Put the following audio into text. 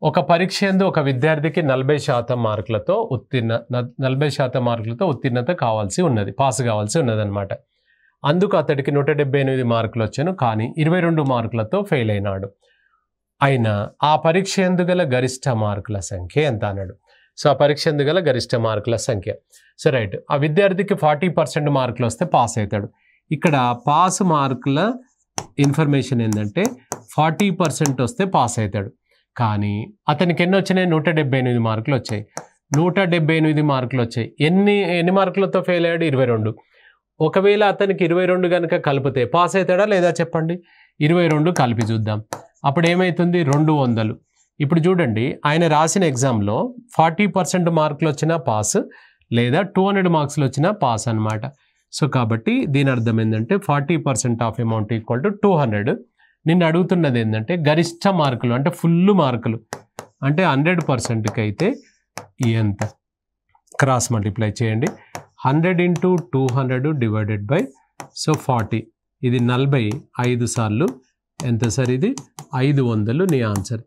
ఒక పరీక్ష యందు ఒక విద్యార్థికి 40% మార్కులతో 40% మార్కులతో ఉత్తీర్ణత కావాల్సి ఉన్నది, పాస్ కావాల్సి ఉన్నదన్నమాట. అందుకు అతడికి 178 మార్కులు వచ్చాను, కానీ 22 మార్కులతో ఫెయిల్ అయినాడు. అయినా ఆ పరీక్ష యందు గల గరిష్ట మార్కుల సంఖ్య ఎంత అన్నాడు. సో ఆ పరీక్ష యందు గల గరిష్ట మార్కుల సంఖ్య. సో రైట్, ఆ విద్యార్థికి 40% మార్కులు వస్తే పాస్ అవుతాడు. ఇక్కడ పాస్ మార్కుల ఇన్ఫర్మేషన్ ఏంటంటే 40% వస్తే పాస్ అవుతాడు. కానీ అతనికి ఎన్ని వచ్చినాయి? 178 మార్కులు వచ్చాయి. 178 మార్కులు వచ్చాయి. ఎన్ని మార్కులతో ఫెయిల్ అయ్యాడు? 22. ఒకవేళ అతనికి 22 కనుక కలిపితే పాస్ అవుతాడా లేదా చెప్పండి? 22 కలిపి చూద్దాం. అప్పుడు ఏమవుతుంది? 200. ఇప్పుడు చూడండి, ఆయన రాసిన ఎగ్జామ్లో 40% మార్కులు వచ్చినా పాస్, లేదా 200 మార్క్స్లు వచ్చినా పాస్ అనమాట. సో కాబట్టి దీని అర్థం ఏంటంటే 40% ఆఫ్ అమౌంట్ ఈక్వల్ టు 200. నిన్ను అడుగుతున్నది ఏంటంటే గరిష్ట మార్కులు అంటే ఫుల్ మార్కులు అంటే 100%కి అయితే ఎంత? క్రాస్ మల్టిప్లై చేయండి. 100 × 200 డివైడెడ్ బై 40. ఇది 45 సార్లు ఎంత సార్? ఇది 500. నీ ఆన్సర్.